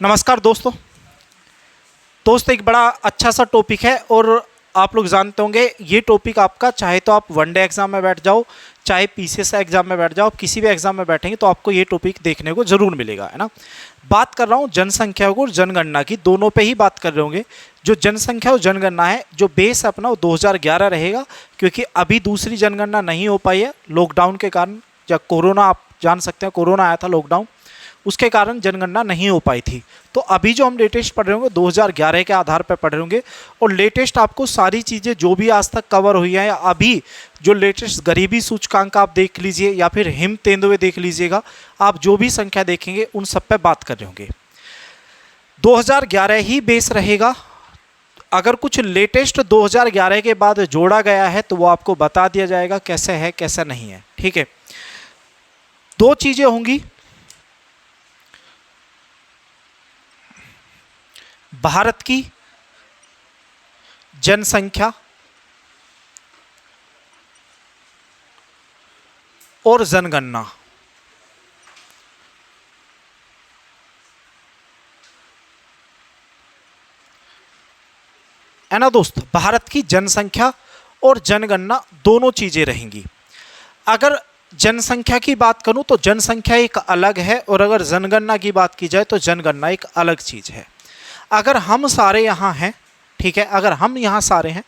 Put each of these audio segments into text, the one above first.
नमस्कार दोस्तों। एक बड़ा अच्छा सा टॉपिक है और आप लोग जानते होंगे ये टॉपिक आपका चाहे तो आप वनडे एग्जाम में बैठ जाओ, चाहे पीसीएस एग्जाम में बैठ जाओ, आप किसी भी एग्जाम में बैठेंगे तो आपको ये टॉपिक देखने को ज़रूर मिलेगा, है ना। बात कर रहा हूँ जनसंख्या और जनगणना की, दोनों पे ही बात कर रहे होंगे। जो जनसंख्या और जनगणना है, जो बेस अपना वो 2011 रहेगा, क्योंकि अभी दूसरी जनगणना नहीं हो पाई है लॉकडाउन के कारण, या कोरोना, आप जान सकते हैं कोरोना आया था, लॉकडाउन, उसके कारण जनगणना नहीं हो पाई थी। तो अभी जो हम लेटेस्ट पढ़ रहे होंगे 2011 के आधार पर पढ़ रहे होंगे, और लेटेस्ट आपको सारी चीज़ें जो भी आज तक कवर हुई हैं, या अभी जो लेटेस्ट गरीबी सूचकांक आप देख लीजिए, या फिर हिम तेंदुए देख लीजिएगा, आप जो भी संख्या देखेंगे उन सब पे बात कर रहे होंगे। 2011 ही बेस रहेगा। अगर कुछ लेटेस्ट 2011 के बाद जोड़ा गया है तो वो आपको बता दिया जाएगा कैसे है कैसे नहीं है, ठीक है। दो चीज़ें होंगी, भारत की जनसंख्या और जनगणना। है ना दोस्त, भारत की जनसंख्या और जनगणना दोनों चीजें रहेंगी। अगर जनसंख्या की बात करूं तो जनसंख्या एक अलग है, और अगर जनगणना की बात की जाए तो जनगणना एक अलग चीज है। अगर हम सारे यहाँ हैं, ठीक है, अगर हम यहाँ सारे हैं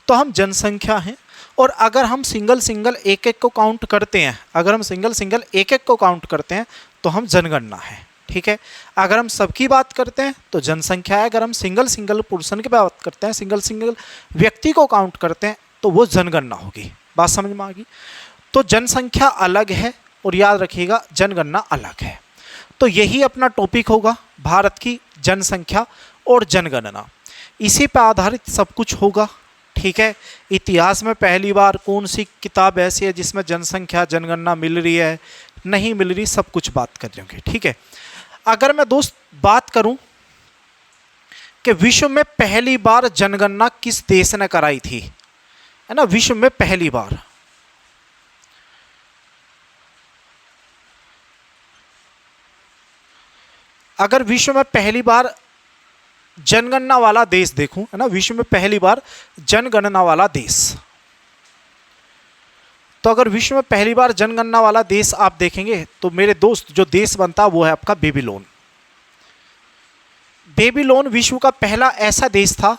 तो हम जनसंख्या हैं, और अगर हम सिंगल सिंगल एक एक को काउंट करते हैं, अगर हम सिंगल सिंगल एक एक को काउंट करते हैं तो हम जनगणना है, ठीक है। अगर हम सबकी बात करते हैं तो जनसंख्या है, अगर हम सिंगल सिंगल पर्सन की बात करते हैं, सिंगल सिंगल व्यक्ति को काउंट करते हैं तो वो जनगणना होगी। बात समझ में आ गई? तो जनसंख्या अलग है और याद रखिएगा जनगणना अलग है। तो यही अपना टॉपिक होगा, भारत की जनसंख्या और जनगणना, इसी पर आधारित सब कुछ होगा, ठीक है। इतिहास में पहली बार कौन सी किताब ऐसी है जिसमें जनसंख्या जनगणना मिल रही है, नहीं मिल रही, सब कुछ बात कर लेंगे, ठीक है। अगर मैं दोस्त बात करूं कि विश्व में पहली बार जनगणना किस देश ने कराई थी, है ना, विश्व में पहली बार, अगर विश्व में पहली बार जनगणना वाला देश देखूं, है ना, विश्व में पहली बार जनगणना वाला देश, तो अगर विश्व में पहली बार जनगणना वाला देश आप देखेंगे तो मेरे दोस्त जो देश बनता वो है आपका बेबीलोन। बेबीलोन विश्व का पहला ऐसा देश था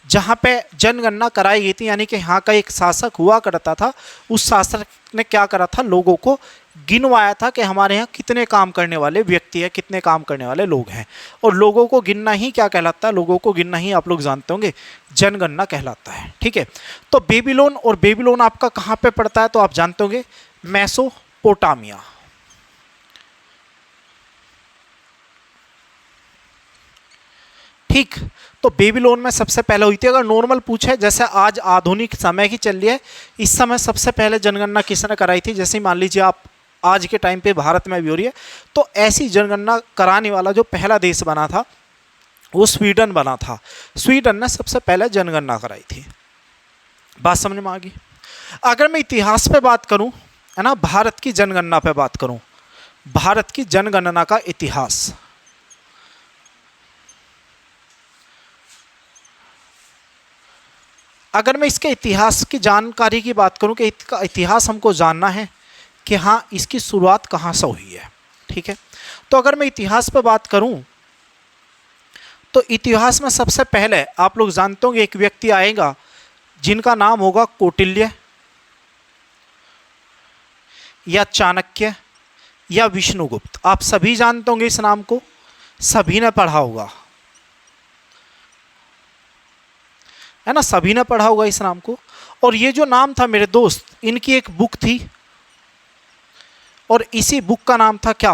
जहां पे जनगणना कराई गई थी, यानी कि यहाँ का एक शासक हुआ करता था, उस शासक ने क्या करा था, लोगों को गिनवाया था कि हमारे यहाँ कितने काम करने वाले व्यक्ति हैं, कितने काम करने वाले लोग हैं। और लोगों को गिनना ही क्या कहलाता है, लोगों को गिनना ही आप लोग जानते होंगे जनगणना कहलाता है, ठीक है। तो बेबीलोन, और बेबीलोन आपका कहाँ पे पड़ता है तो आप जानते होंगे मेसोपोटामिया, ठीक। तो बेबीलोन में सबसे पहले हुई थी। अगर नॉर्मल पूछे, जैसे आज आधुनिक समय की चल रही है, इस समय सबसे पहले जनगणना किसने कराई थी, जैसे मान लीजिए आप आज के टाइम पे भारत में भी हो रही है, तो ऐसी जनगणना कराने वाला जो पहला देश बना था वो स्वीडन बना था। स्वीडन ने सबसे पहले जनगणना कराई थी। बात समझ में आ गई? अगर मैं इतिहास पे बात करूं, है ना, भारत की जनगणना पे बात करूं, भारत की जनगणना का इतिहास, अगर मैं इसके इतिहास की जानकारी की बात करूं कि इसका इतिहास हमको जानना है कि हाँ इसकी शुरुआत कहाँ से हुई है, ठीक है। तो अगर मैं इतिहास पर बात करूं तो इतिहास में सबसे पहले आप लोग जानते होंगे एक व्यक्ति आएगा जिनका नाम होगा कौटिल्य या चाणक्य या विष्णुगुप्त। आप सभी जानते होंगे इस नाम को, सभी ने पढ़ा होगा, है ना, सभी ने पढ़ा होगा इस नाम को। और ये जो नाम था मेरे दोस्त, इनकी एक बुक थी, और इसी बुक का नाम था क्या,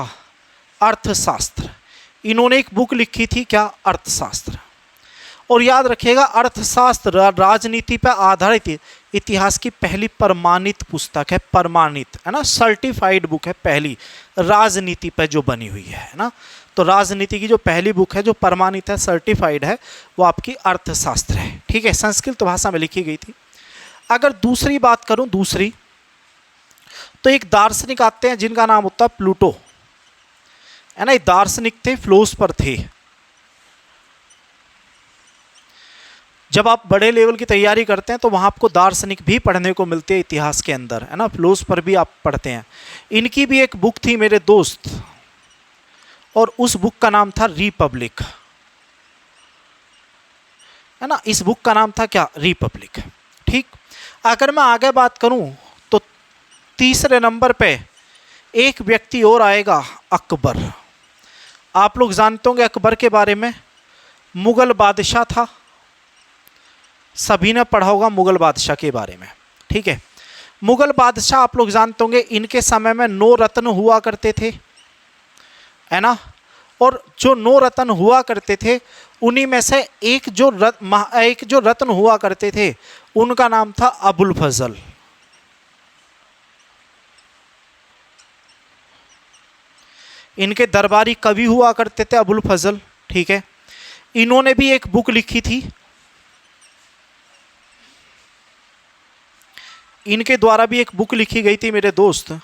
अर्थशास्त्र। इन्होंने एक बुक लिखी थी क्या, अर्थशास्त्र। और याद रखिएगा अर्थशास्त्र राजनीति पर आधारित इतिहास की पहली प्रमाणित पुस्तक है, प्रमाणित, है ना, सर्टिफाइड बुक है, पहली राजनीति पर जो बनी हुई है ना। तो राजनीति की जो पहली बुक है जो प्रमाणित है, सर्टिफाइड है, वो आपकी अर्थशास्त्र है, ठीक है, संस्कृत भाषा में लिखी गई थी। अगर दूसरी बात करूं, दूसरी तो एक दार्शनिक आते हैं जिनका नाम होता है प्लूटो, है ना, दार्शनिक थे, फिलोसफर थे, जब आप बड़े लेवल की तैयारी करते हैं तो वहाँ आपको दार्शनिक भी पढ़ने को मिलते हैं इतिहास के अंदर, है ना, फ्लोस पर भी आप पढ़ते हैं। इनकी भी एक बुक थी मेरे दोस्त, और उस बुक का नाम था रिपब्लिक, है ना, इस बुक का नाम था क्या, रिपब्लिक। ठीक, अगर मैं आगे बात करूं तो तीसरे नंबर पे एक व्यक्ति और आएगा, अकबर। आप लोग जानते होंगे अकबर के बारे में, मुगल बादशाह था, सभी ने पढ़ा होगा मुगल बादशाह के बारे में। ठीक है, मुगल बादशाह आप लोग जानते होंगे, इनके समय में 9 रत्न हुआ करते थे, है ना, और जो 9 रत्न हुआ करते थे उन्हीं में से एक जो रत्न हुआ करते थे उनका नाम था अबुल फजल। इनके दरबारी कवि हुआ करते थे अबुल फजल। ठीक है, इन्होंने भी एक बुक लिखी थी, इनके द्वारा भी एक बुक लिखी गई थी मेरे दोस्त,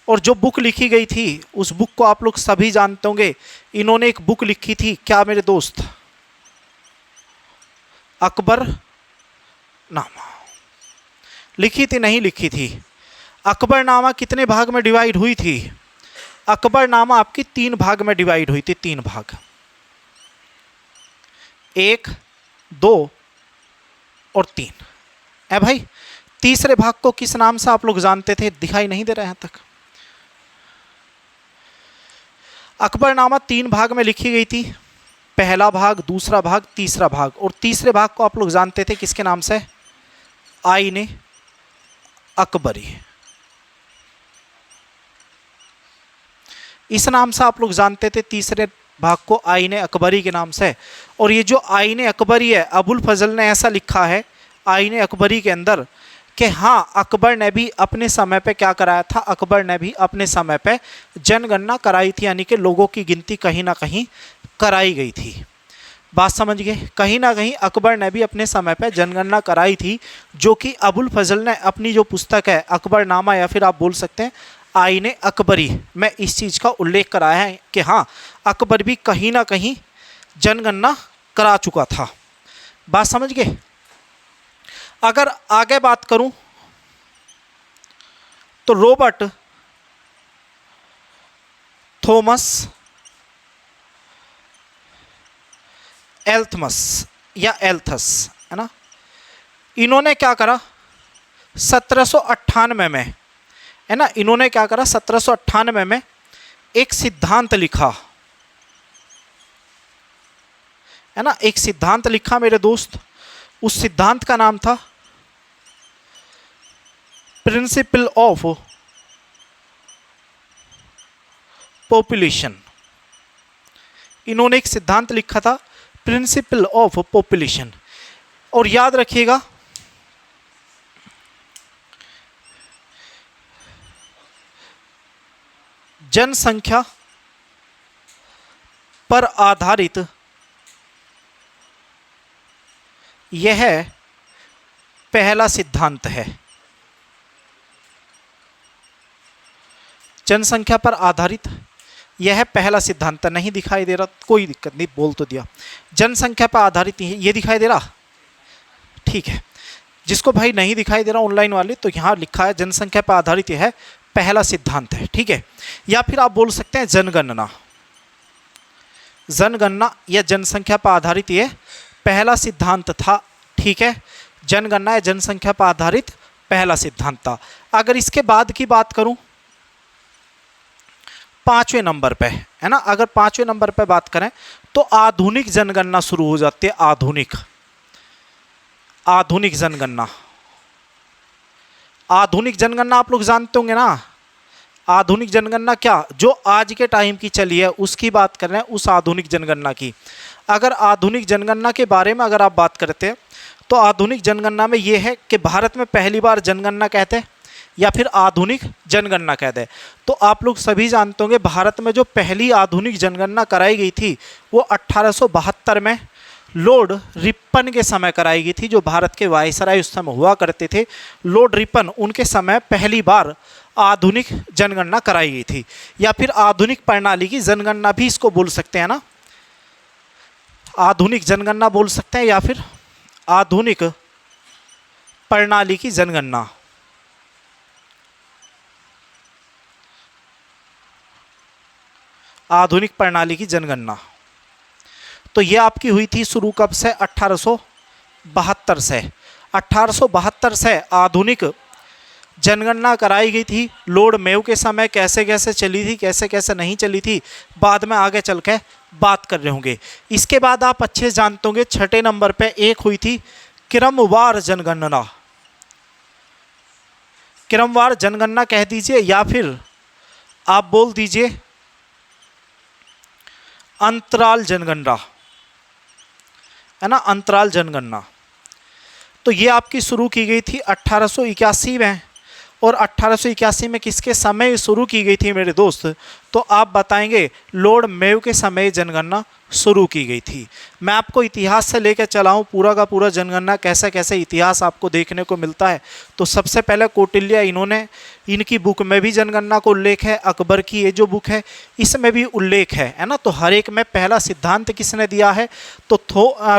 और जो बुक लिखी गई थी उस बुक को आप लोग सभी जानते होंगे। इन्होंने एक बुक लिखी थी, क्या मेरे दोस्त, अकबर नामा लिखी थी, नहीं लिखी थी। अकबर नामा कितने भाग में डिवाइड हुई थी, अकबर नामा आपकी 3 भाग में डिवाइड हुई थी, 3 भाग, 1, 2 और 3 है भाई। तीसरे भाग को किस नाम से आप लोग जानते थे, दिखाई नहीं दे रहा है यहां तक। अकबरनामा 3 भाग में लिखी गई थी, पहला भाग, दूसरा भाग, तीसरा भाग, और तीसरे भाग को आप लोग जानते थे किसके नाम से, आईने अकबरी, इस नाम से आप लोग जानते थे तीसरे भाग को, आईने अकबरी के नाम से। और ये जो आईने अकबरी है, अबुल फजल ने ऐसा लिखा है आईने अकबरी के अंदर कि हाँ, अकबर ने भी अपने समय पे क्या कराया था, अकबर ने भी अपने समय पे जनगणना कराई थी, यानी कि लोगों की गिनती कहीं ना कहीं कराई गई थी। बात समझ गए, कहीं ना कहीं अकबर ने भी अपने समय पे जनगणना कराई थी, जो कि अबुल फजल ने अपनी जो पुस्तक है अकबरनामा, या फिर आप बोल सकते हैं आईने अकबरी में इस चीज़ का उल्लेख कराया है कि हाँ, अकबर भी कहीं ना कहीं जनगणना करा चुका था। बात समझ गए। अगर आगे बात करूं तो रॉबर्ट थॉमस एल्थमस या एल्थस, है ना, इन्होंने क्या करा 1798 में, है ना, इन्होंने क्या करा 1798 में एक सिद्धांत लिखा, है ना, एक सिद्धांत लिखा मेरे दोस्त। उस सिद्धांत का नाम था प्रिंसिपल ऑफ पॉपुलेशन। इन्होंने एक सिद्धांत लिखा था प्रिंसिपल ऑफ पॉपुलेशन। और याद रखिएगा, जनसंख्या पर आधारित यह पहला सिद्धांत है। जनसंख्या पर आधारित यह पहला सिद्धांत, नहीं दिखाई दे रहा, कोई दिक्कत नहीं, बोल तो दिया। जनसंख्या पर आधारित ये दिखाई दे रहा, ठीक है। जिसको भाई नहीं दिखाई दे रहा ऑनलाइन वाले, तो यहाँ लिखा है जनसंख्या पर आधारित यह पहला सिद्धांत है, ठीक है। या फिर आप बोल सकते हैं जनगणना, जनगणना या जनसंख्या पर आधारित यह पहला सिद्धांत था, ठीक है। जनगणना या जनसंख्या पर आधारित पहला सिद्धांत था। अगर इसके बाद की बात करूं, 5वें नंबर पे, है ना, अगर 5वें नंबर पे बात करें तो आधुनिक जनगणना शुरू हो जाती है। आधुनिक जनगणना, आधुनिक जनगणना आप लोग जानते होंगे ना। आधुनिक जनगणना क्या, जो आज के टाइम की चली है उसकी बात कर रहे हैं, उस आधुनिक जनगणना की। अगर आधुनिक जनगणना के बारे में अगर आप बात करते हैं तो आधुनिक जनगणना में ये है कि भारत में पहली बार जनगणना कहते हैं या फिर आधुनिक जनगणना कहते हैं। तो आप लोग सभी जानते होंगे भारत में जो पहली आधुनिक जनगणना कराई गई थी वो 1872 में लॉर्ड रिपन के समय कराई गई थी, जो भारत के वायसराय उस समय हुआ करते थे। लॉर्ड रिपन, उनके समय पहली बार आधुनिक जनगणना कराई गई थी, या फिर आधुनिक प्रणाली की जनगणना भी इसको बोल सकते हैं ना, आधुनिक जनगणना बोल सकते हैं या फिर आधुनिक प्रणाली की जनगणना। आधुनिक प्रणाली की जनगणना तो ये आपकी हुई थी शुरू कब से? 1872 से। 1872 से आधुनिक जनगणना कराई गई थी। लॉर्ड मेयो के समय कैसे कैसे चली थी, कैसे कैसे नहीं चली थी, बाद में आगे चल के बात कर रहे होंगे। इसके बाद आप अच्छे जानते होंगे, छठे नंबर पे एक हुई थी क्रमवार जनगणना। क्रमवार जनगणना कह दीजिए या फिर आप बोल दीजिए अंतराल जनगणना, है ना, अंतराल जनगणना। तो ये आपकी शुरू की गई थी 1881 में। और 1881 में किसके समय शुरू की गई थी मेरे दोस्त? तो आप बताएंगे लॉर्ड मेयो के समय जनगणना शुरू की गई थी। मैं आपको इतिहास से लेकर चला हूँ पूरा का पूरा जनगणना कैसे कैसे इतिहास आपको देखने को मिलता है। तो सबसे पहले कौटिल्य, इनकी बुक में भी जनगणना का उल्लेख है। अकबर की ये जो बुक है इसमें भी उल्लेख है ना। तो हर एक में पहला सिद्धांत किसने दिया है? तो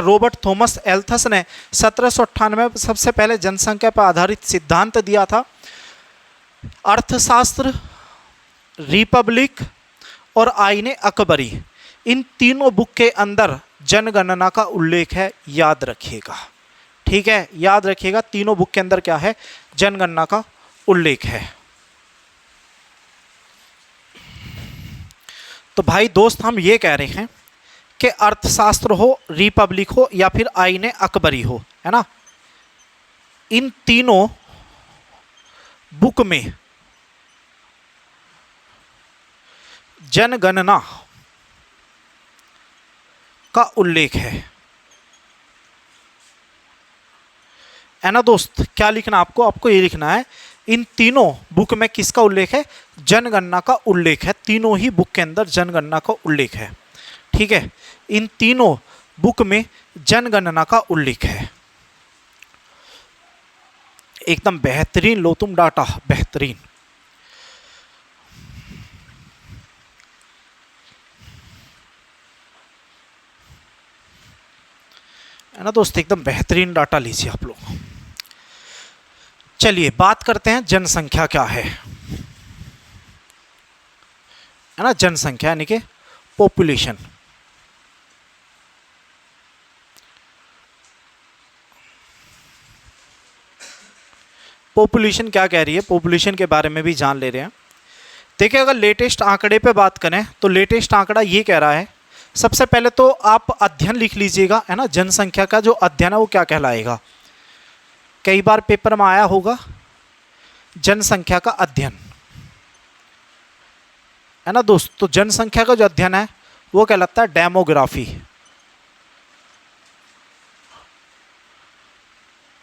रॉबर्ट थॉमस एल्थस ने 1798 में सबसे पहले जनसंख्या पर आधारित सिद्धांत दिया था। अर्थशास्त्र, रिपब्लिक और आईने अकबरी, इन तीनों बुक के अंदर जनगणना का उल्लेख है, याद रखिएगा। ठीक है, याद रखिएगा तीनों बुक के अंदर क्या है? जनगणना का उल्लेख है। तो भाई दोस्त हम ये कह रहे हैं कि अर्थशास्त्र हो, रिपब्लिक हो या फिर आईने अकबरी हो, है ना, इन तीनों बुक में जनगणना का उल्लेख है ना दोस्त। क्या लिखना आपको? आपको ये लिखना है इन तीनों बुक में किसका उल्लेख है? जनगणना का उल्लेख है। तीनों ही बुक के अंदर जनगणना का उल्लेख है। ठीक है, इन तीनों बुक में जनगणना का उल्लेख है। एकदम बेहतरीन लो तुम डाटा, बेहतरीन। है ना दोस्त, एकदम बेहतरीन डाटा लीजिए आप लोग। चलिए बात करते हैं जनसंख्या क्या है ना। जनसंख्या यानी कि पॉपुलेशन। पॉपुलेशन क्या कह रही है, पॉपुलेशन के बारे में भी जान ले रहे हैं। देखिए अगर लेटेस्ट आंकड़े पे बात करें तो लेटेस्ट आंकड़ा ये कह रहा है, सबसे पहले तो आप अध्ययन लिख लीजिएगा, है ना। जनसंख्या का जो अध्ययन है वो क्या कहलाएगा? कई बार पेपर में आया होगा, जनसंख्या का अध्ययन, है ना दोस्त। तो जनसंख्या का जो अध्ययन है वो कहलाता है डेमोग्राफी।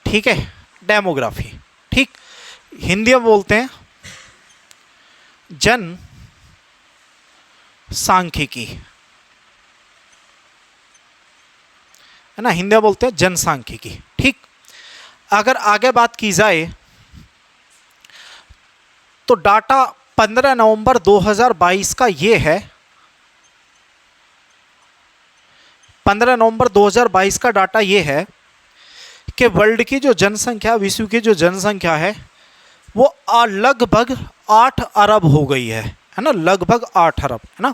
ठीक है, डेमोग्राफी। ठीक, हिंदी में बोलते हैं जन सांख्यिकी, है ना, हिंदी में बोलते हैं जनसांख्यिकी। ठीक, अगर आगे बात की जाए तो डाटा 15 नवंबर 2022 का ये है। 15 नवंबर 2022 का डाटा ये है कि वर्ल्ड की जो जनसंख्या, विश्व की जो जनसंख्या है वो लगभग 8 अरब हो गई है ना, लगभग 8 अरब, है ना।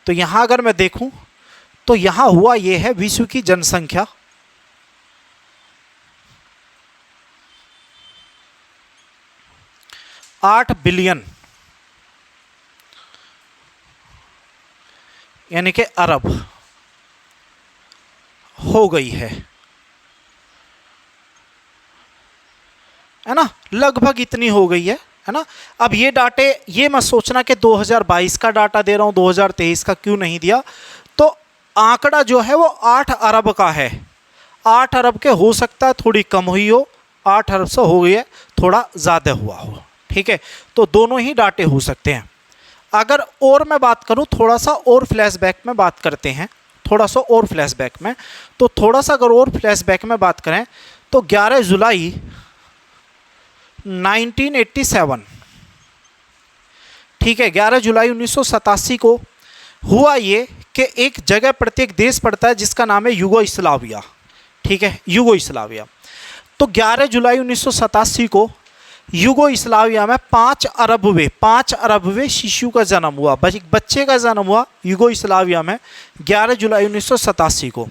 तो यहां अगर मैं देखूं तो यहां हुआ ये है विश्व की जनसंख्या 8 बिलियन यानी कि अरब हो गई है ना, लगभग इतनी हो गई है ना। अब ये डाटे, ये मत सोचना कि 2022 का डाटा दे रहा हूं, 2023 का क्यों नहीं दिया। तो आंकड़ा जो है वो 8 अरब का है। 8 अरब के हो सकता है थोड़ी कम हुई हो, 8 अरब से हो गई है, थोड़ा ज़्यादा हुआ हो। ठीक है, तो दोनों ही डाटे हो सकते हैं। अगर और मैं बात करूं, थोड़ा सा और फ्लैशबैक में बात करते हैं, थोड़ा सा और फ्लैशबैक में, तो थोड़ा सा अगर और फ्लैशबैक में बात करें तो 11 जुलाई 1987, ठीक है, 11 जुलाई 1987 को हुआ ये कि एक जगह प्रत्येक देश पड़ता है जिसका नाम है युगोस्लाविया। ठीक है, युगोस्लाविया। तो 11 जुलाई 1987 को युगोस्लाविया में 5 अरबवे शिशु का जन्म हुआ, बच्चे का जन्म हुआ युगोस्लाविया में 11 जुलाई 1987 को।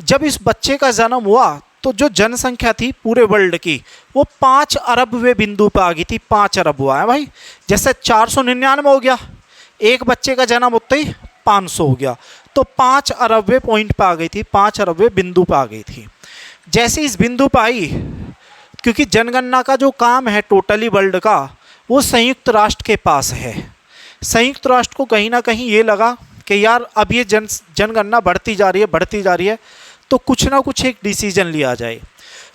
जब इस बच्चे का जन्म हुआ तो जो जनसंख्या थी पूरे वर्ल्ड की वो 5 अरबवे बिंदु पर आ गई थी। 5 अरब हुआ है भाई, जैसे 499 हो गया, एक बच्चे का जन्म होते ही 500 हो गया, तो 5 अरबवे पॉइंट पर आ गई थी, 5 अरबवे बिंदु पर आ गई थी। जैसे इस बिंदु पर आई, क्योंकि जनगणना का जो काम है टोटली वर्ल्ड का वो संयुक्त राष्ट्र के पास है। संयुक्त राष्ट्र को कहीं ना कहीं ये लगा कि यार अब ये जनगणना बढ़ती जा रही है, तो कुछ ना कुछ एक डिसीजन लिया जाए।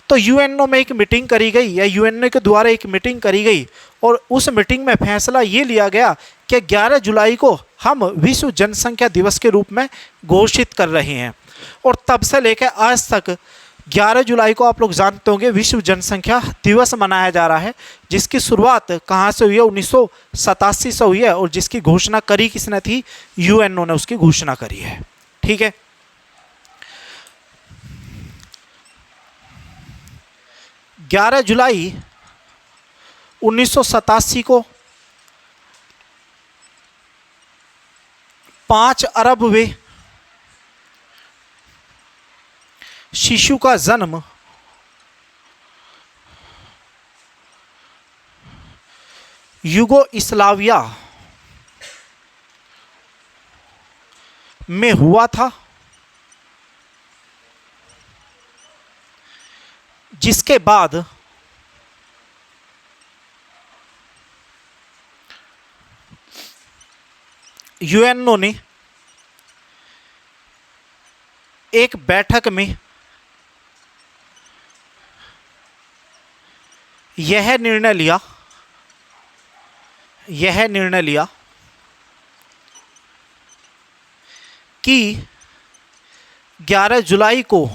तो यूएनओ में एक मीटिंग करी गई, या यूएनओ के द्वारा एक मीटिंग करी गई, और उस मीटिंग में फैसला ये लिया गया कि 11 जुलाई को हम विश्व जनसंख्या दिवस के रूप में घोषित कर रहे हैं। और तब से लेकर आज तक 11 जुलाई को आप लोग जानते होंगे विश्व जनसंख्या दिवस मनाया जा रहा है, जिसकी शुरुआत कहाँ से हुई है, 1987 से हुई है, और जिसकी घोषणा करी किसने थी, यूएनओ ने उसकी घोषणा करी है। ठीक है, 11 जुलाई 1987 को 5 अरबवे शिशु का जन्म युगोस्लाविया में हुआ था, जिसके बाद यूएनओ ने एक बैठक में यह निर्णय लिया कि 11 जुलाई को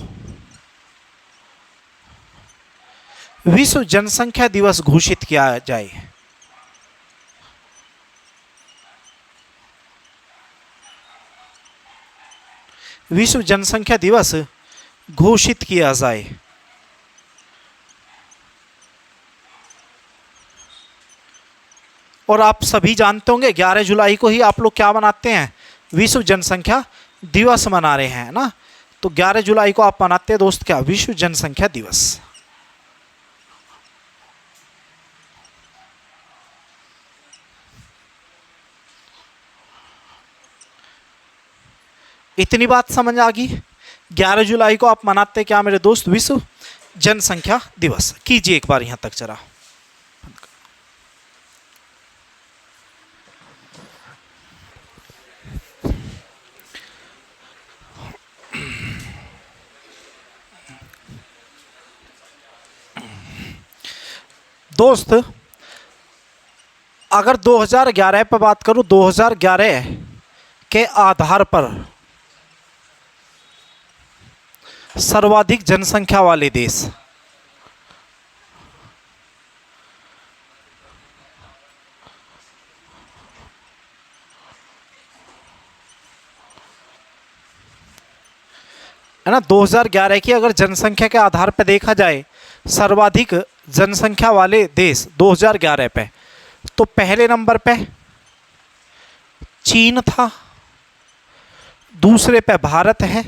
विश्व जनसंख्या दिवस घोषित किया जाए। विश्व जनसंख्या दिवस घोषित किया जाए। और आप सभी जानते होंगे 11 जुलाई को ही आप लोग क्या मनाते हैं, विश्व जनसंख्या दिवस मना रहे हैं ना। तो 11 जुलाई को आप मनाते हैं दोस्त क्या, विश्व जनसंख्या दिवस। इतनी बात समझ आ गई। 11 जुलाई को आप मनाते क्या मेरे दोस्त, विश्व जनसंख्या दिवस। कीजिए एक बार यहां तक जरा। दोस्त अगर 2011 पर बात करूं, 2011 के आधार पर सर्वाधिक जनसंख्या वाले देश, है ना, 2011 की अगर जनसंख्या के आधार पर देखा जाए सर्वाधिक जनसंख्या वाले देश 2011 पे, तो पहले नंबर पे चीन था, दूसरे पे भारत है,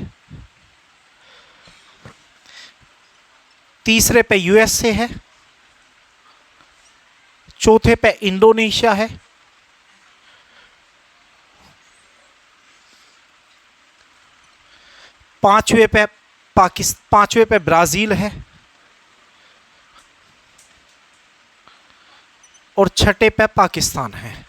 तीसरे पे यूएसए है, चौथे पे इंडोनेशिया है, पांचवे पे ब्राजील है, और छठे पे पाकिस्तान है।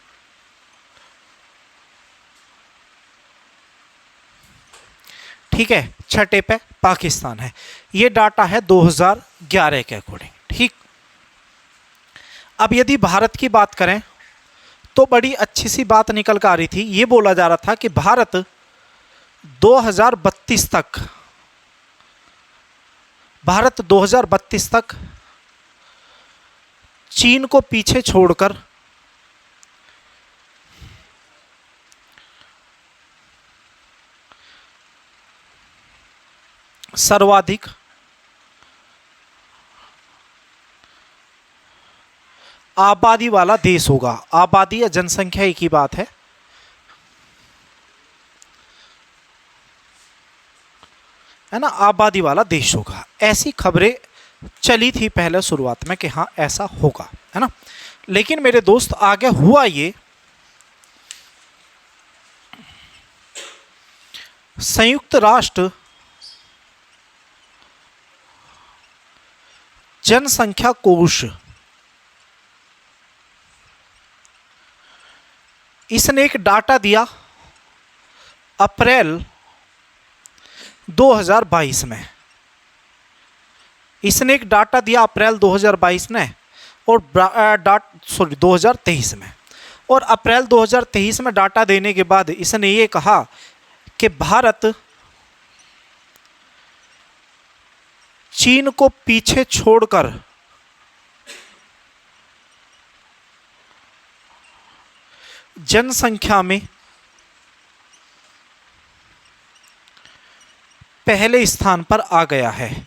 ठीक है, छठे पे पाकिस्तान है। ये डाटा है 2011 के अकॉर्डिंग। ठीक, अब यदि भारत की बात करें तो बड़ी अच्छी सी बात निकल कर आ रही थी। ये बोला जा रहा था कि भारत 2032 तक चीन को पीछे छोड़कर सर्वाधिक आबादी वाला देश होगा। आबादी या जनसंख्या एक ही बात है ना, आबादी वाला देश होगा। ऐसी खबरें चली थी पहले शुरुआत में कि हाँ ऐसा होगा, है ना। लेकिन मेरे दोस्त आगे हुआ ये, संयुक्त राष्ट्र जनसंख्या कोष, इसने एक डाटा दिया अप्रैल 2022 में। इसने एक डाटा दिया अप्रैल 2022 में और 2023 में। और अप्रैल 2023 में डाटा देने के बाद इसने ये कहा कि भारत चीन को पीछे छोड़कर जनसंख्या में पहले स्थान पर आ गया है।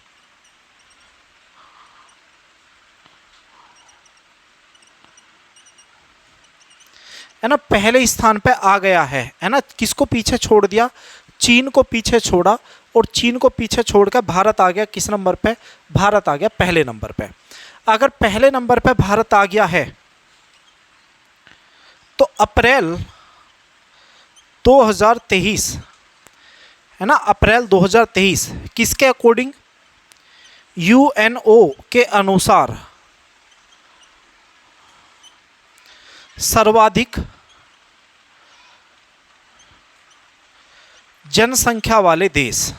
ना, पहले स्थान पे आ गया है ना। किसको पीछे छोड़ दिया? चीन को पीछे छोड़ा, और चीन को पीछे छोड़कर भारत आ गया किस नंबर पे? भारत आ गया पहले नंबर पे। अगर पहले नंबर पे भारत आ गया है तो अप्रैल 2023, है ना, अप्रैल 2023 किसके अकॉर्डिंग? यूएनओ के अनुसार सर्वाधिक जनसंख्या वाले देश,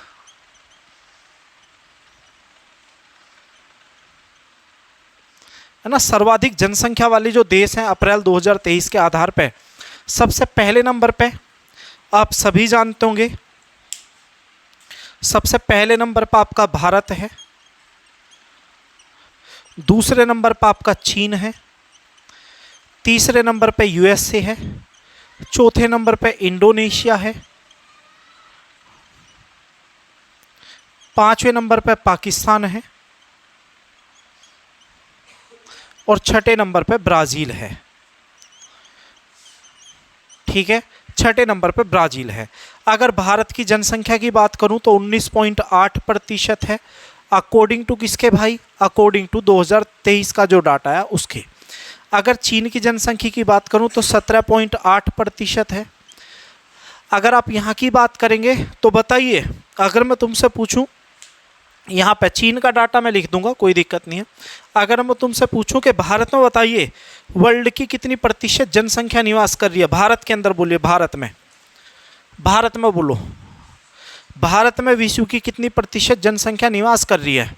है ना, सर्वाधिक जनसंख्या वाले जो देश हैं अप्रैल 2023 के आधार पे, सबसे पहले नंबर पे आप सभी जानते होंगे, सबसे पहले नंबर पर आपका भारत है, दूसरे नंबर पर आपका चीन है, तीसरे नंबर पे यूएसए है, चौथे नंबर पे इंडोनेशिया है, पांचवें नंबर पे पाकिस्तान है, और छठे नंबर पे ब्राज़ील है। ठीक है, छठे नंबर पे ब्राज़ील है। अगर भारत की जनसंख्या की बात करूं तो 19.8% है, अकॉर्डिंग टू किसके भाई? अकॉर्डिंग टू 2023 का जो डाटा है उसके। अगर चीन की जनसंख्या की बात करूं तो 17.8% है। अगर आप यहाँ की बात करेंगे तो बताइए, अगर मैं तुमसे पूछूं, यहाँ पे चीन का डाटा मैं लिख दूंगा, कोई दिक्कत नहीं है। अगर मैं तुमसे पूछूं कि भारत में बताइए वर्ल्ड की कितनी प्रतिशत जनसंख्या निवास कर रही है? भारत के अंदर बोलिए, भारत में, भारत में बोलो, भारत में विश्व की कितनी प्रतिशत जनसंख्या निवास कर रही है?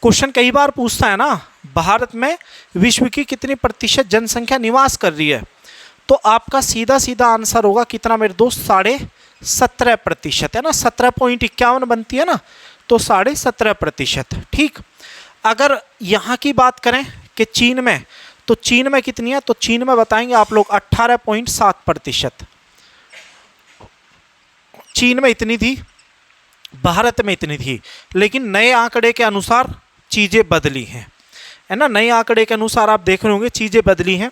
क्वेश्चन कई बार पूछता है ना, भारत में विश्व की कितनी प्रतिशत जनसंख्या निवास कर रही है, तो आपका सीधा सीधा आंसर होगा कितना मेरे दोस्त? 17.5%, है ना, 17.51 बनती है ना, तो 17.5%। ठीक। अगर यहाँ की बात करें कि चीन में, तो चीन में कितनी है? तो चीन में बताएंगे आप लोग 18.7%। चीन में इतनी थी, भारत में इतनी थी, लेकिन नए आंकड़े के अनुसार चीज़ें बदली हैं, है ना। नए आंकड़े के अनुसार आप देख रहे होंगे चीज़ें बदली हैं।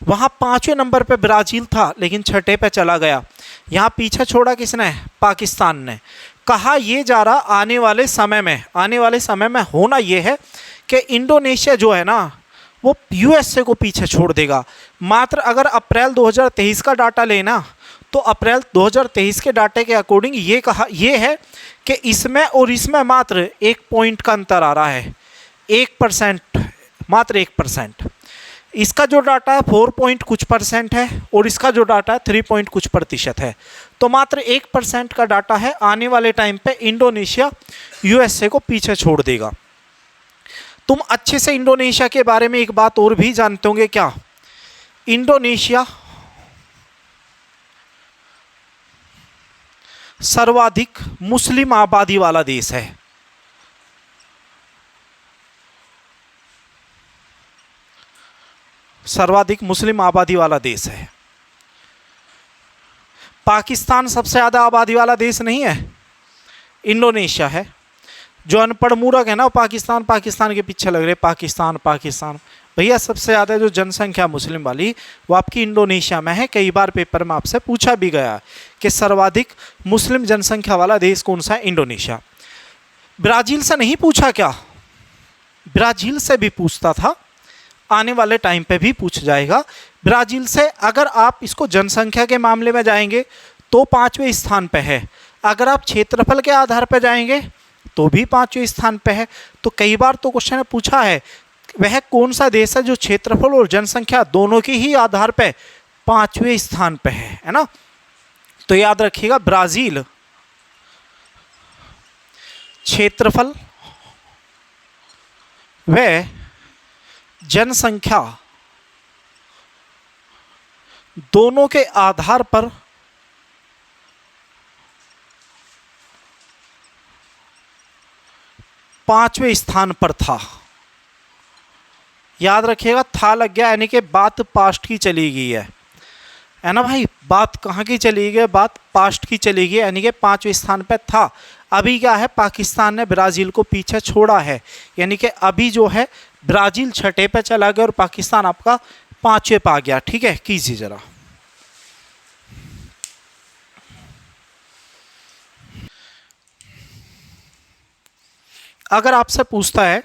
वहाँ पांचवें नंबर पे ब्राज़ील था, लेकिन छठे पे चला गया। यहाँ पीछे छोड़ा किसने? पाकिस्तान ने। कहा ये जा रहा आने वाले समय में होना ये है कि इंडोनेशिया जो है ना वो यूएसए को पीछे छोड़ देगा। मात्र अगर अप्रैल 2023 का डाटा लेना तो अप्रैल 2023 के डाटे के अकॉर्डिंग ये है कि इसमें और इसमें मात्र 1 पॉइंट का अंतर आ रहा है, 1%, मात्र 1%। इसका जो डाटा है 4 पॉइंट कुछ % है, और इसका जो डाटा है 3 पॉइंट कुछ % है। तो मात्र 1% का डाटा है। आने वाले टाइम पे इंडोनेशिया यूएसए को पीछे छोड़ देगा। तुम अच्छे से इंडोनेशिया के बारे में एक बात और भी जानते होंगे क्या? इंडोनेशिया सर्वाधिक मुस्लिम आबादी वाला देश है। सर्वाधिक मुस्लिम आबादी वाला देश है। पाकिस्तान सबसे ज़्यादा आबादी वाला देश नहीं है, इंडोनेशिया है। जो अनपढ़ मूर्ख है ना, पाकिस्तान पाकिस्तान के पीछे लग रहे, पाकिस्तान पाकिस्तान। भैया सबसे ज़्यादा जो जनसंख्या मुस्लिम वाली वो आपकी इंडोनेशिया में है। कई बार पेपर में आपसे पूछा भी गया कि सर्वाधिक मुस्लिम जनसंख्या वाला देश कौन सा है, इंडोनेशिया। ब्राज़ील से नहीं पूछा क्या? ब्राज़ील से भी पूछता था, आने वाले टाइम पे भी पूछ जाएगा। ब्राज़ील से अगर आप इसको जनसंख्या के मामले में जाएंगे तो 5वें स्थान पे है, अगर आप क्षेत्रफल के आधार पर जाएंगे तो भी 5वें स्थान पे है। तो कई बार तो क्वेश्चन ने पूछा है वह कौन सा देश है जो क्षेत्रफल और जनसंख्या दोनों के ही आधार पे 5वें स्थान पे है ना। तो याद रखिएगा, ब्राजील क्षेत्रफल व जनसंख्या दोनों के आधार पर पांचवें स्थान पर था। याद रखिएगा, था लग गया यानी कि बात पास्ट की चली गई है ना भाई। बात कहाँ की चली गई? बात पास्ट की चली गई, यानी कि 5वें स्थान पे था। अभी क्या है, पाकिस्तान ने ब्राज़ील को पीछे छोड़ा है, यानी कि अभी जो है ब्राज़ील 6ठे पे चला गया और पाकिस्तान आपका 5वें पे आ गया। ठीक है, कीजिए जरा। अगर आपसे पूछता है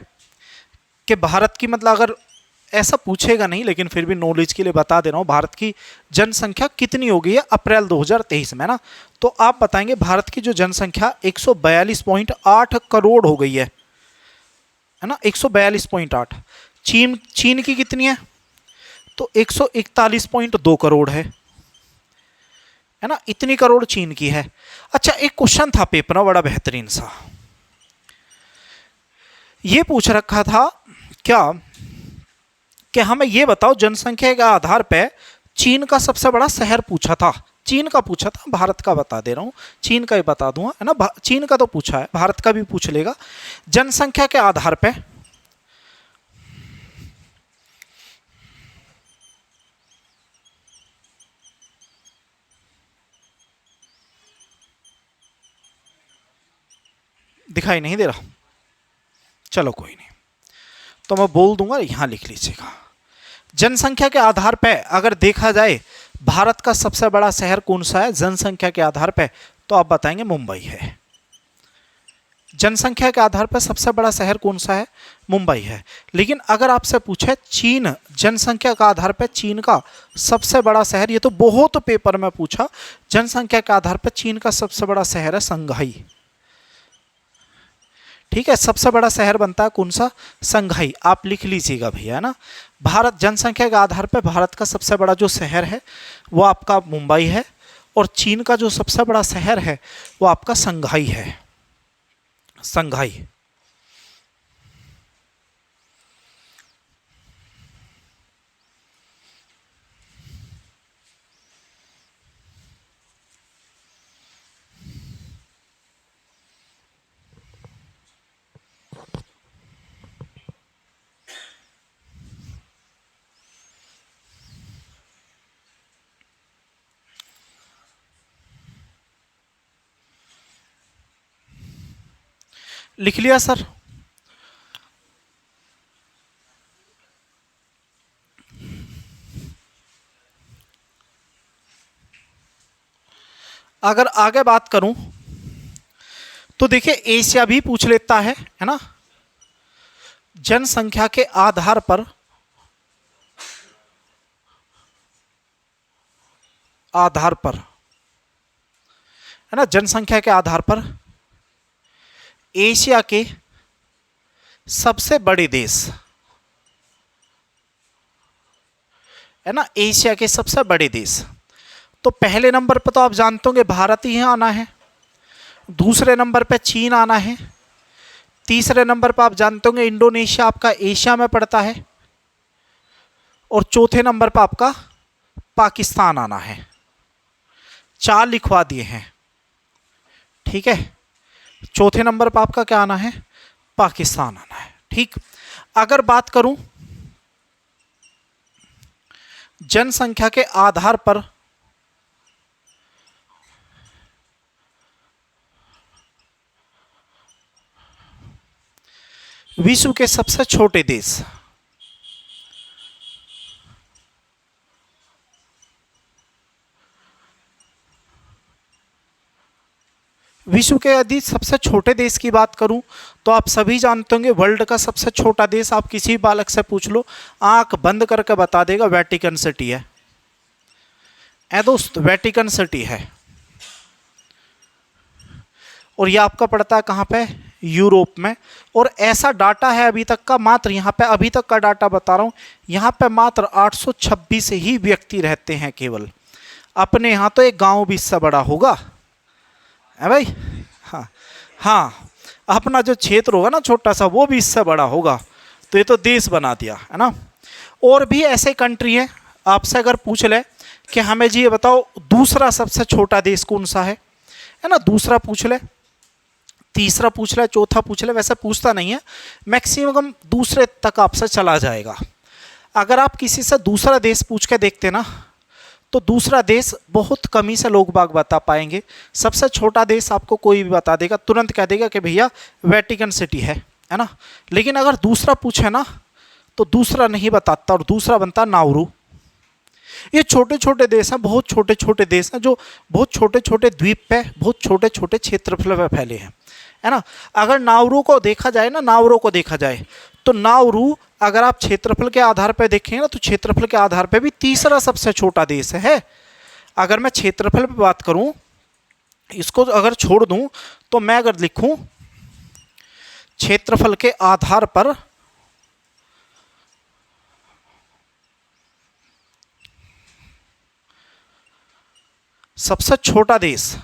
कि भारत की, मतलब अगर ऐसा पूछेगा नहीं लेकिन फिर भी नॉलेज के लिए बता दे रहा हूँ, भारत की जनसंख्या कितनी हो गई है अप्रैल 2023 में ना, तो आप बताएंगे भारत की जो जनसंख्या 142.8 करोड़ हो गई है ना, 142.8। चीन की कितनी है? तो 141.2 करोड़ है ना, इतनी करोड़ चीन की है। अच्छा, एक क्वेश्चन था पेपर में बड़ा बेहतरीन सा, ये पूछ रखा था क्या कि हमें ये बताओ जनसंख्या के आधार पे चीन का सबसे बड़ा शहर पूछा था। चीन का पूछा था, भारत का बता दे रहा हूं, चीन का ही बता दूंगा है ना। चीन का तो पूछा है, भारत का भी पूछ लेगा। जनसंख्या के आधार पे दिखाई नहीं दे रहा, चलो कोई नहीं, तो मैं बोल दूंगा, यहां लिख लीजिएगा। जनसंख्या के आधार पे अगर देखा जाए भारत का सबसे बड़ा शहर कौन सा है जनसंख्या के आधार पे, तो आप बताएंगे मुंबई है। जनसंख्या के आधार पर सबसे बड़ा शहर कौन सा है? मुंबई है। लेकिन अगर आपसे पूछे चीन जनसंख्या का आधार पर चीन का सबसे बड़ा शहर, ये तो बहुत पेपर में पूछा, जनसंख्या के आधार पर चीन का सबसे बड़ा शहर है संघाई। ठीक है, सबसे बड़ा शहर बनता है कौन सा? संघाई। आप लिख लीजिएगा भैया ना। भारत जनसंख्या के आधार पर भारत का सबसे बड़ा जो शहर है वो आपका मुंबई है, और चीन का जो सबसे बड़ा शहर है वो आपका संघाई है, संघाई। लिख लिया सर? अगर आगे बात करूं तो देखिए एशिया भी पूछ लेता है ना। जनसंख्या के आधार पर है ना, जनसंख्या के आधार पर एशिया के सबसे बड़े देश है ना, एशिया के सबसे बड़े देश। तो पहले नंबर पर तो आप जानते होंगे भारत ही आना है, दूसरे नंबर पे चीन आना है, तीसरे नंबर पर आप जानते होंगे इंडोनेशिया आपका एशिया में पड़ता है, और चौथे नंबर पर आपका पाकिस्तान आना है। 4 लिखवा दिए हैं। ठीक है, चौथे नंबर पर आपका क्या आना है? पाकिस्तान आना है। ठीक, अगर बात करूं जनसंख्या के आधार पर विश्व के सबसे छोटे देश। विश्व के यदि सबसे छोटे देश की बात करूं तो आप सभी जानते होंगे वर्ल्ड का सबसे छोटा देश, आप किसी बालक से पूछ लो, आंख बंद करके बता देगा वेटिकन सिटी है। ए दोस्त, वेटिकन सिटी है। और ये आपका पड़ता है कहाँ पे? यूरोप में। और ऐसा डाटा है अभी तक का, मात्र यहाँ पे अभी तक का डाटा बता रहा हूँ, यहाँ पे मात्र 826 ही व्यक्ति रहते हैं केवल। अपने यहाँ तो एक गांव भी इससे बड़ा होगा है भाई। हाँ हाँ, अपना जो क्षेत्र होगा ना छोटा सा, वो भी इससे बड़ा होगा। तो ये तो देश बना दिया है ना। और भी ऐसे कंट्री हैं, आपसे अगर पूछ ले कि हमें जी ये बताओ दूसरा सबसे छोटा देश कौन सा है ना, दूसरा पूछ ले, तीसरा पूछ ले, चौथा पूछ ले, वैसे पूछता नहीं है, मैक्सिमम दूसरे तक आपसे चला जाएगा। अगर आप किसी से दूसरा देश पूछ के देखते ना, तो दूसरा देश बहुत कम ही से लोग बाग बता पाएंगे। सबसे छोटा देश आपको कोई भी बता देगा, तुरंत कह देगा कि भैया वेटिकन सिटी है ना। लेकिन अगर दूसरा पूछे ना, तो दूसरा नहीं बताता, और दूसरा बनता नाउरू। ये छोटे छोटे देश हैं, बहुत छोटे छोटे देश हैं, जो बहुत छोटे छोटे द्वीप पे, बहुत छोटे छोटे क्षेत्रफल पे फैले हैं, है ना। अगर नाउरू को देखा जाए ना, नाउरू को देखा जाए तो नाउरू अगर आप क्षेत्रफल के आधार पर देखें ना, तो क्षेत्रफल के आधार पर भी तीसरा सबसे छोटा देश है। अगर मैं क्षेत्रफल पे बात करूं, इसको अगर छोड़ दूं, तो मैं अगर लिखूं क्षेत्रफल के आधार पर सबसे छोटा देश,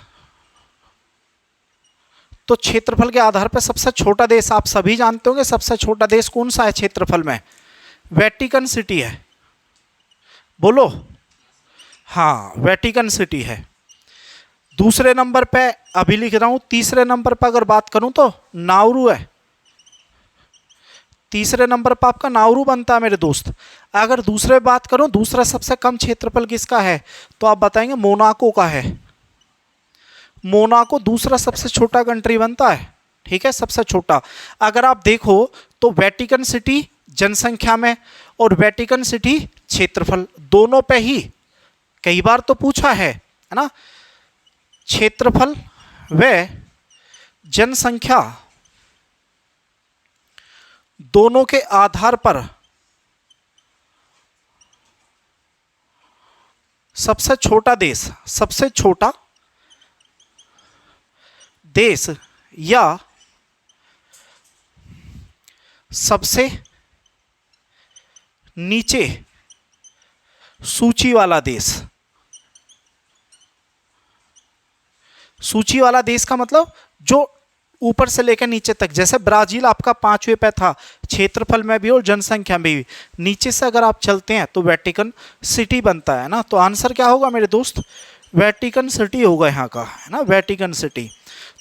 तो क्षेत्रफल के आधार पर सबसे छोटा देश आप सभी जानते होंगे। सबसे छोटा देश कौन सा है क्षेत्रफल में? वेटिकन सिटी है। बोलो। हाँ, वेटिकन सिटी है। दूसरे नंबर पे अभी लिख रहा हूं, तीसरे नंबर पर अगर बात करूं तो नाउरू है। तीसरे नंबर पर आपका नाउरू बनता है मेरे दोस्त। अगर दूसरे बात करूं, दूसरा सबसे कम क्षेत्रफल किसका है, तो आप बताएंगे मोनाको का है। मोनाको दूसरा सबसे छोटा कंट्री बनता है, ठीक है, सबसे छोटा। अगर आप देखो तो वेटिकन सिटी जनसंख्या में और वेटिकन सिटी क्षेत्रफल, दोनों पे ही कई बार तो पूछा है ना, क्षेत्रफल व जनसंख्या दोनों के आधार पर सबसे छोटा देश, सबसे छोटा देश या सबसे नीचे सूची वाला देश। सूची वाला देश का मतलब जो ऊपर से लेकर नीचे तक, जैसे ब्राजील आपका 5वें पे था क्षेत्रफल में भी और जनसंख्या में भी। नीचे से अगर आप चलते हैं तो वेटिकन सिटी बनता है ना। तो आंसर क्या होगा मेरे दोस्त? वेटिकन सिटी होगा यहाँ का, है ना, वेटिकन सिटी।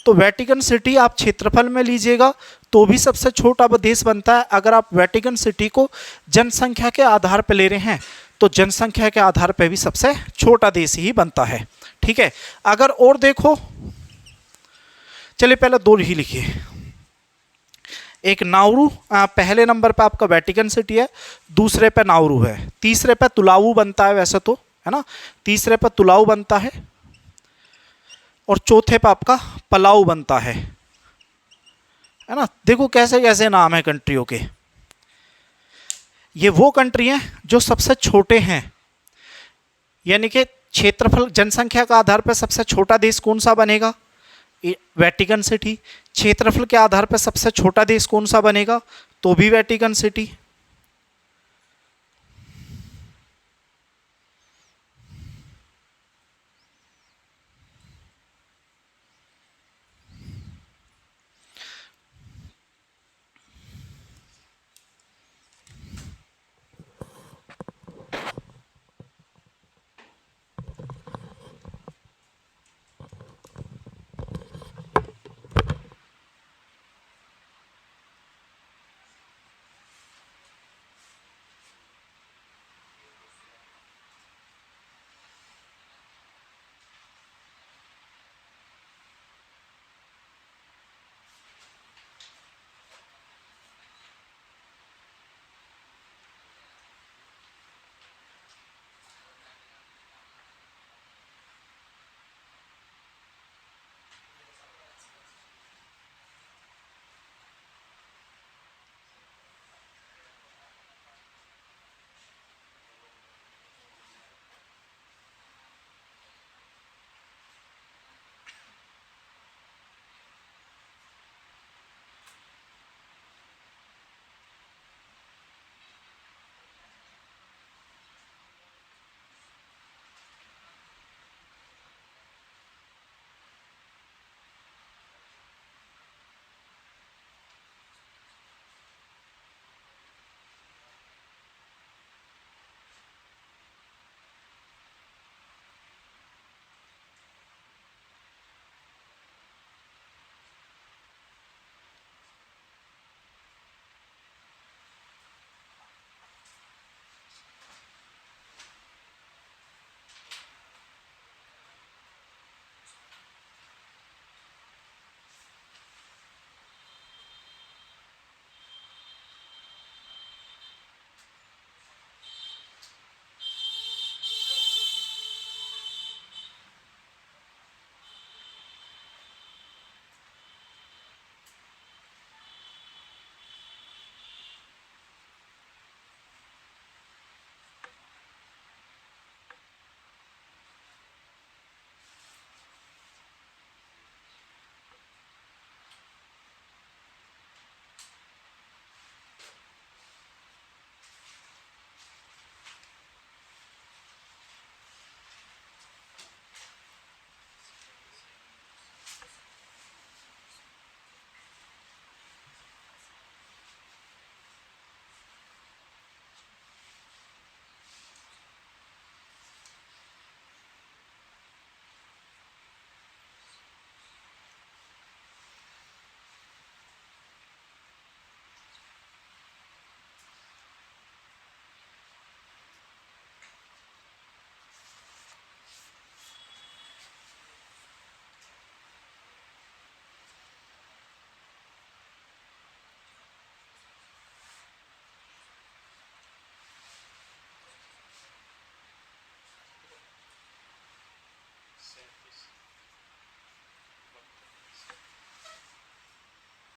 तो वेटिकन सिटी आप क्षेत्रफल में लीजिएगा तो भी सबसे छोटा देश बनता है। अगर आप वेटिकन सिटी को जनसंख्या के आधार पर ले रहे हैं तो जनसंख्या के आधार पर भी सबसे छोटा देश ही बनता है, ठीक है। अगर और देखो, चलिए पहले दो ही लिखिए। एक नाउरू, पहले नंबर पे आपका वेटिकन सिटी है, दूसरे पे नाउरू है, तीसरे पे तुलाऊ बनता है वैसे तो, है ना, तीसरे पे तुलाऊ बनता है, और चौथे पे आपका पलाऊ बनता है ना। देखो कैसे कैसे नाम है कंट्रियों के। ये वो कंट्री हैं जो सबसे छोटे हैं, यानी कि क्षेत्रफल जनसंख्या का आधार पर सबसे छोटा देश कौन सा बनेगा? Vatican city. क्षेत्रफल के आधार पर सबसे छोटा देश कौन सा बनेगा? तो भी वेटिकन सिटी।